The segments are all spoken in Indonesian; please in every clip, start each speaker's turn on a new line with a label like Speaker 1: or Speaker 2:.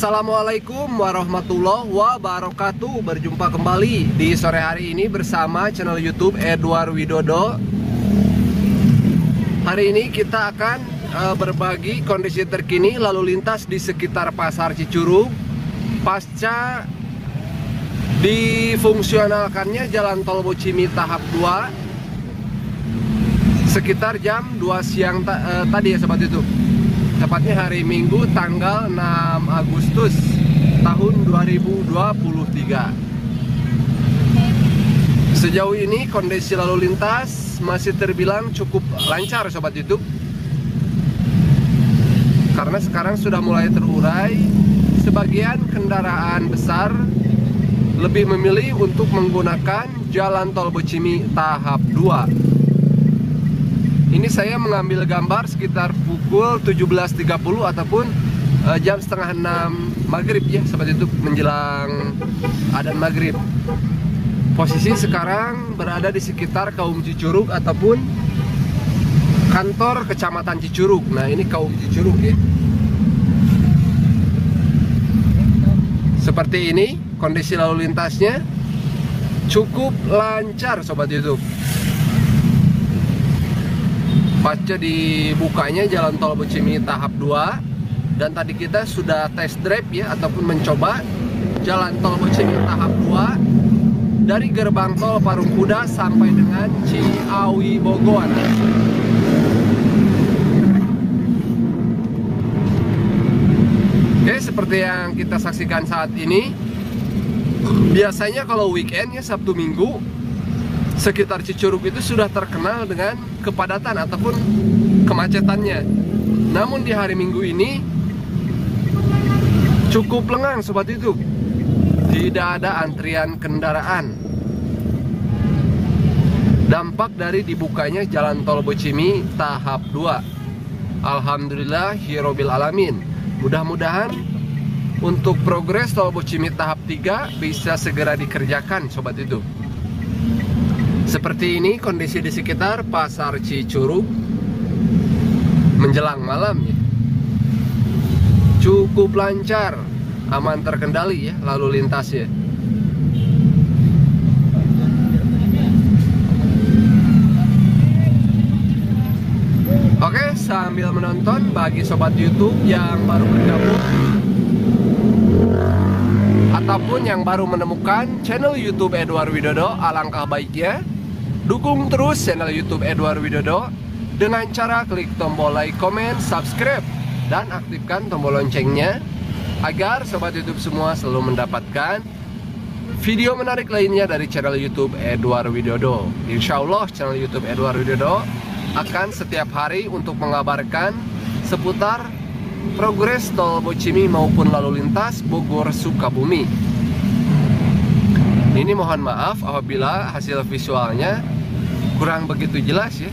Speaker 1: Assalamualaikum warahmatullahi wabarakatuh. Berjumpa kembali di sore hari ini bersama channel YouTube Edward Widodo. Hari ini kita akan berbagi kondisi terkini lalu lintas di sekitar Pasar Cicurug pasca difungsionalkannya Jalan Tol Bocimi tahap 2 sekitar jam 2 siang tadi ya sobat YouTube. Tepatnya hari Minggu tanggal 6 Agustus tahun 2023. Sejauh ini kondisi lalu lintas masih terbilang cukup lancar sobat YouTube, karena sekarang sudah mulai terurai. Sebagian kendaraan besar lebih memilih untuk menggunakan Jalan Tol Bocimi tahap 2. Ini saya mengambil gambar sekitar pukul 17.30 ataupun jam setengah 6 maghrib ya sobat YouTube, menjelang adzan maghrib. Posisi sekarang berada di sekitar Kaum Cicurug ataupun kantor Kecamatan Cicurug. Nah ini Kaum Cicurug ya. Seperti ini kondisi lalu lintasnya, cukup lancar sobat YouTube. Pasca dibukanya Jalan Tol Bocimi tahap 2, dan tadi kita sudah test drive ya ataupun mencoba Jalan Tol Bocimi tahap 2 dari gerbang tol Parung Kuda sampai dengan Ciawi Bogor. Oke, seperti yang kita saksikan saat ini, biasanya kalau weekend ya Sabtu Minggu sekitar Cicurug itu sudah terkenal dengan kepadatan ataupun kemacetannya. Namun di hari Minggu ini cukup lengang sobat YouTube. Tidak ada antrian kendaraan. Dampak dari dibukanya Jalan Tol Bocimi tahap 2. Alhamdulillahirabbil alamin. Mudah-mudahan untuk progres Tol Bocimi tahap 3 bisa segera dikerjakan sobat YouTube. Seperti ini kondisi di sekitar Pasar Cicurug menjelang malam ya. Cukup lancar, aman terkendali ya lalu lintasnya. Oke, sambil menonton bagi sobat YouTube yang baru bergabung ataupun yang baru menemukan channel YouTube Edward Widodo, alangkah baiknya dukung terus channel YouTube Edward Widodo dengan cara klik tombol like, comment, subscribe, dan aktifkan tombol loncengnya agar sobat YouTube semua selalu mendapatkan video menarik lainnya dari channel YouTube Edward Widodo. Insya Allah channel YouTube Edward Widodo akan setiap hari untuk mengabarkan seputar progres Tol Bocimi maupun lalu lintas Bogor Sukabumi. Ini mohon maaf apabila hasil visualnya kurang begitu jelas ya.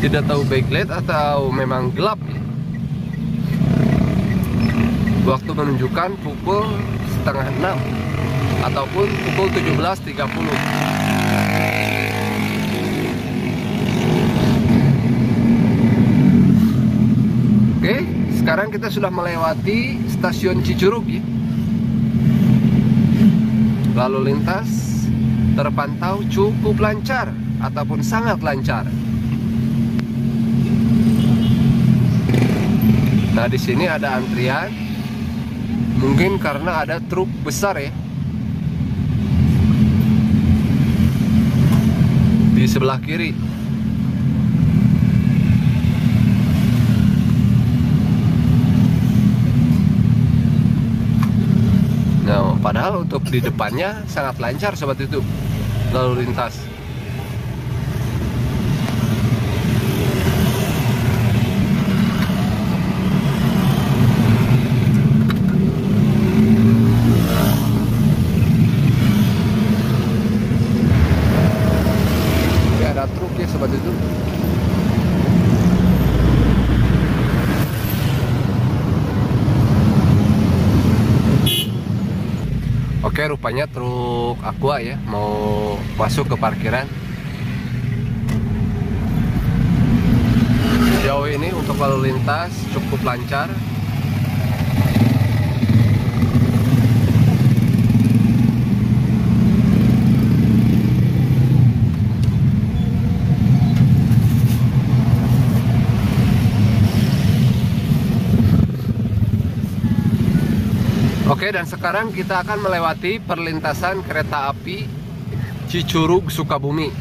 Speaker 1: Tidak tahu backlight atau memang gelap ya. Waktu menunjukkan pukul setengah 6 ataupun pukul 17.30. Oke, sekarang kita sudah melewati stasiun Cicurug ya. Lalu lintas terpantau cukup lancar ataupun sangat lancar. Nah, di sini ada antrian. Mungkin karena ada truk besar ya. Di sebelah kiri. Nah, padahal untuk di depannya sangat lancar sobat YouTube lalu lintas. Ini ada truk ya sobat YouTube. Oke, rupanya truk Aqua ya mau masuk ke parkiran. Sejauh ini untuk lalu lintas cukup lancar. Oke, dan sekarang kita akan melewati perlintasan kereta api Cicurug Sukabumi.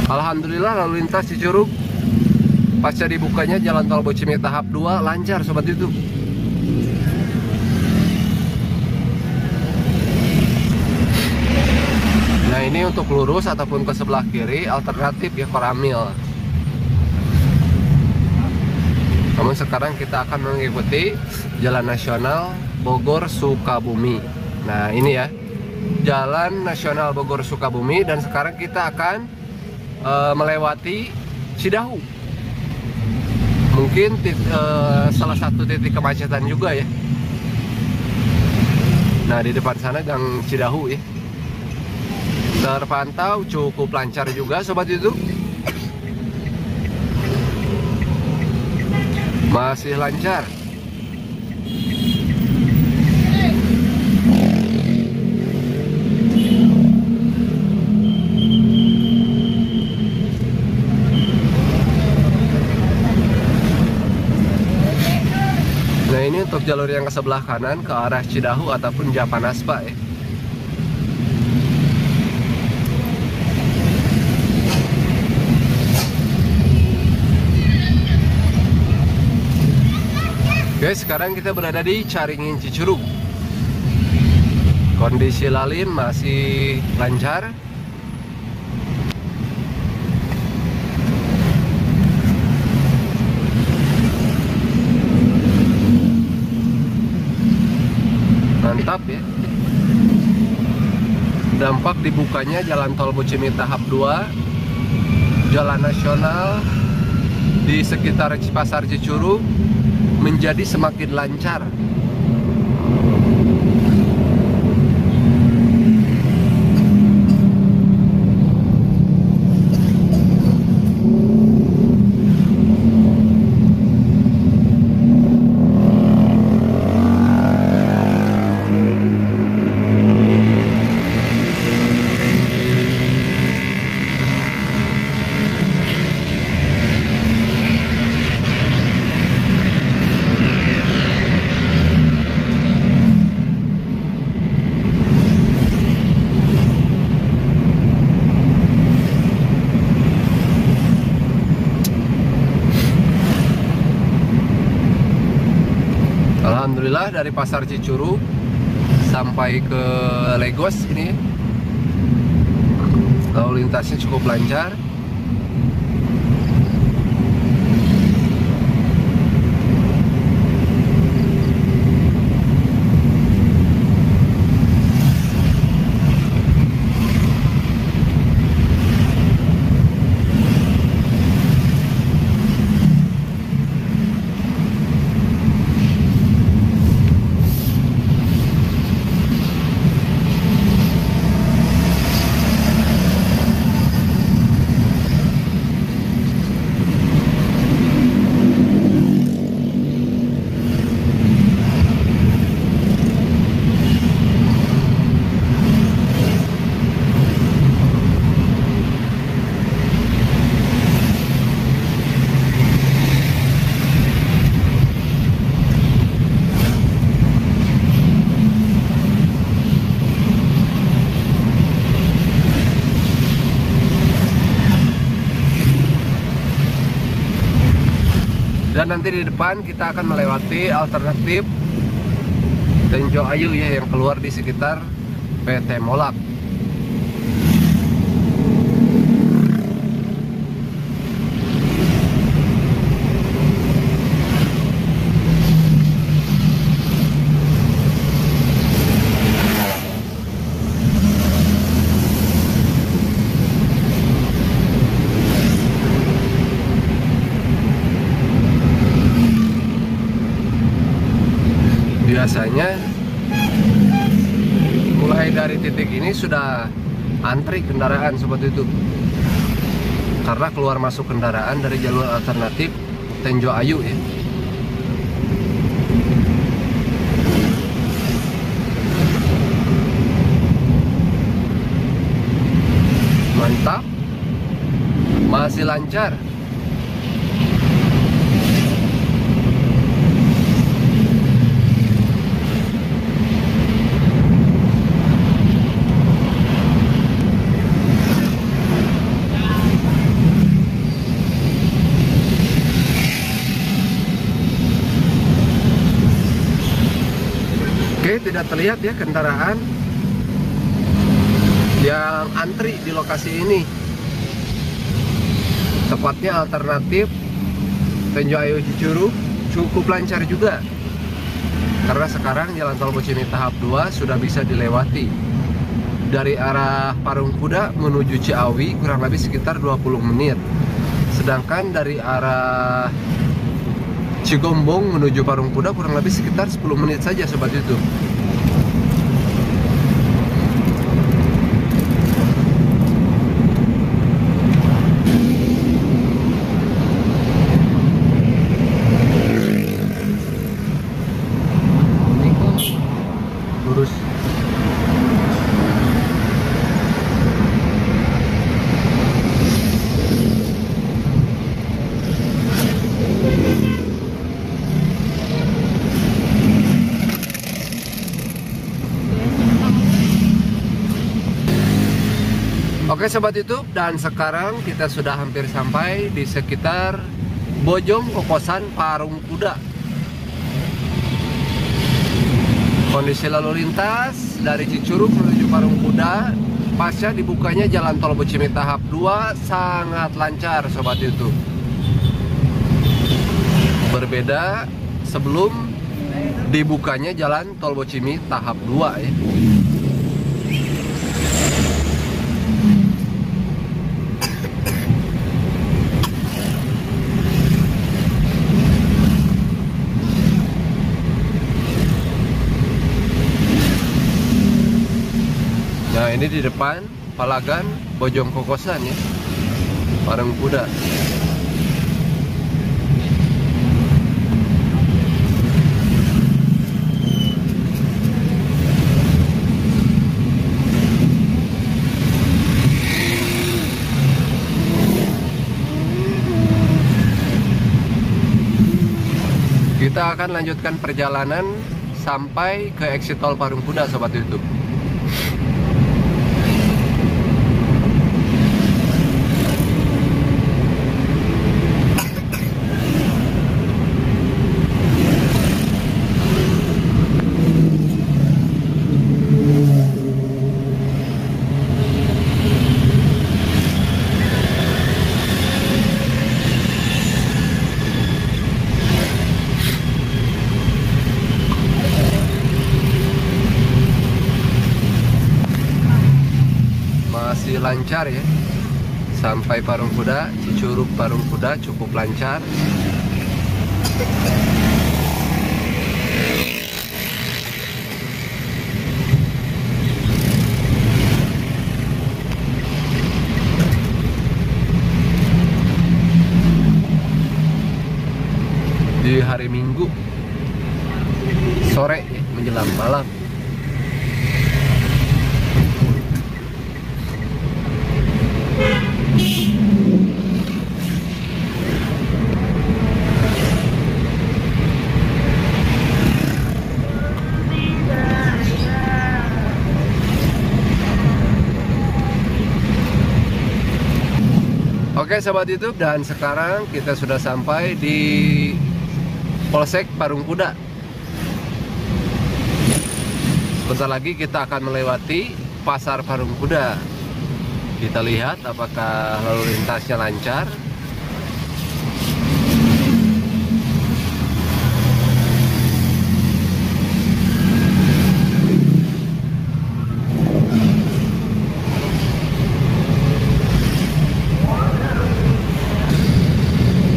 Speaker 1: Alhamdulillah lalu lintas Cicurug pasca dibukanya jalan tol Bocimi tahap 2 lancar sobat YouTube. Nah, ini untuk lurus ataupun ke sebelah kiri alternatif ya Koramil. Namun sekarang kita akan mengikuti Jalan Nasional Bogor Sukabumi. Nah, ini ya Jalan Nasional Bogor Sukabumi, dan sekarang kita akan melewati Cidahu. Mungkin salah satu titik kemacetan juga ya. Nah, di depan sana Gang Cidahu ya. Terpantau cukup lancar juga sobat YouTube. Masih lancar. Nah, ini untuk jalur yang ke sebelah kanan ke arah Cidahu ataupun Japanaspa ya. Oke, sekarang kita berada di Caringin Cicurug. Kondisi lalin masih lancar. Mantap ya. Dampak dibukanya jalan tol Bocimi tahap 2, jalan nasional di sekitar Pasar Cicurug menjadi semakin lancar. Alhamdulillah dari Pasar Cicurug sampai ke Legos ini lalu lintasnya cukup lancar. Dan nanti di depan kita akan melewati alternatif Tenjo Ayu ya, yang keluar di sekitar PT Molak. Biasanya mulai dari titik ini sudah antri kendaraan seperti itu, karena keluar masuk kendaraan dari jalur alternatif Tenjo Ayu ya. Mantap, masih lancar. tidak terlihat ya kendaraan yang antri di lokasi ini. Tepatnya alternatif Tenjo Ayu Cicurug cukup lancar juga, karena sekarang jalan tol Bocimi tahap 2 sudah bisa dilewati. Dari arah Parung Kuda menuju Ciawi kurang lebih sekitar 20 menit. Sedangkan dari arah Cigombong menuju Parung Kuda kurang lebih sekitar 10 menit saja sobat YouTube. Lurus. Oke sobat YouTube, dan sekarang kita sudah hampir sampai di sekitar Bojong Kokosan Parung Kuda. Kondisi lalu lintas dari Cicurug menuju Parung Kuda pasca dibukanya jalan tol Bocimi tahap 2 sangat lancar sobat YouTube. Berbeda sebelum dibukanya jalan tol Bocimi tahap 2 ya. Nah ini di depan Palagan Bojong Kokosan ya, Parung Kuda. Kita akan lanjutkan perjalanan sampai ke exit tol Parung Kuda sobat YouTube. Masih lancar ya sampai Parung Kuda. Cicurug Parung Kuda cukup lancar. Di hari Minggu sore ya, menjelang malam. Oke sobat YouTube, dan sekarang kita sudah sampai di Polsek Parung Kuda. Sebentar lagi kita akan melewati Pasar Parung Kuda. Kita lihat apakah lalu lintasnya lancar.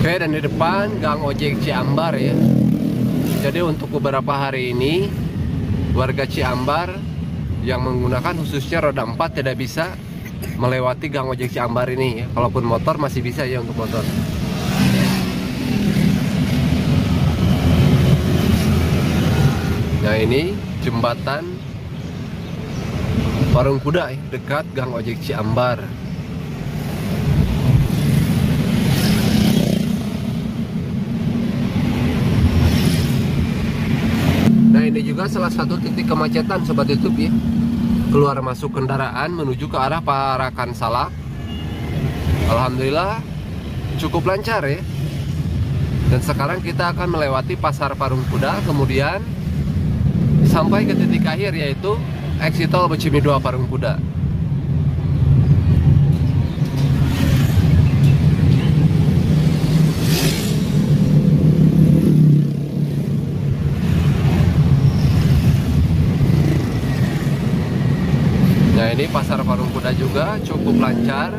Speaker 1: Oke, dan di depan gang ojek Ciambar ya. Jadi untuk beberapa hari ini warga Ciambar yang menggunakan khususnya roda 4 tidak bisa melewati gang ojek Ciambar ini ya. Kalaupun motor masih bisa ya untuk motor. Nah ini jembatan Parung Kuda ya, dekat gang ojek Ciambar. Nah ini juga salah satu titik kemacetan sobat YouTube ya. Keluar masuk kendaraan menuju ke arah Parakan Salak. Alhamdulillah cukup lancar ya. Dan sekarang kita akan melewati Pasar Parung Kuda, kemudian sampai ke titik akhir, yaitu exit tol Bocimi 2 Parung Kuda. Nah, ini pasar Parung Kuda juga cukup lancar,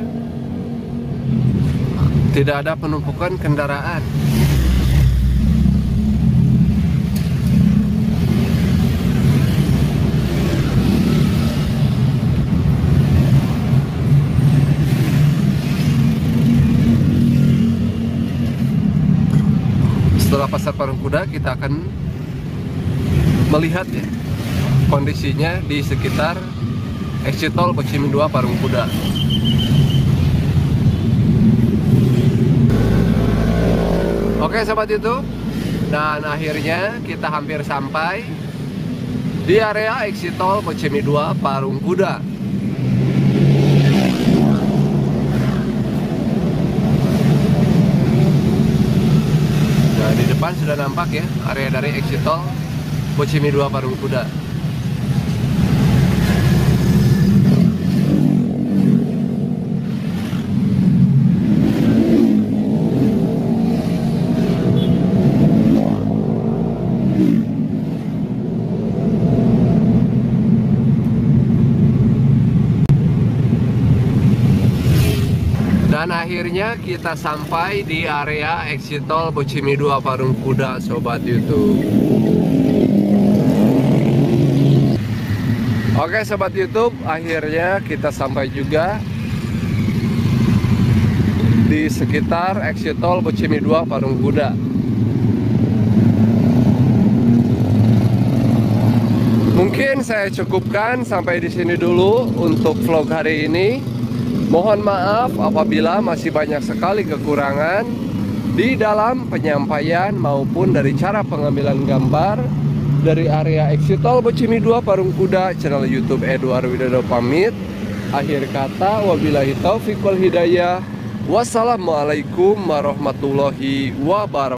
Speaker 1: tidak ada penumpukan kendaraan. Setelah pasar Parung Kuda, kita akan melihat ya kondisinya di sekitar exit tol Bocimi 2 Parung Kuda. Oke sobat YouTube, dan akhirnya kita hampir sampai di area exit tol Bocimi 2 Parung Kuda. Nah, di depan sudah nampak ya area dari exit tol Bocimi 2 Parung Kuda. Dan akhirnya kita sampai di area exit tol Bocimi 2 Parung Kuda, sobat YouTube. Oke sobat YouTube, akhirnya kita sampai juga di sekitar exit tol Bocimi 2 Parung Kuda. Mungkin saya cukupkan sampai di sini dulu untuk vlog hari ini. Mohon maaf apabila masih banyak sekali kekurangan di dalam penyampaian maupun dari cara pengambilan gambar dari area exit tol Bocimi 2 Parung Kuda. Channel YouTube Edward Widodo pamit. Akhir kata, wabillahi taufiq wal hidayah. Wassalamualaikum warahmatullahi wabarakatuh.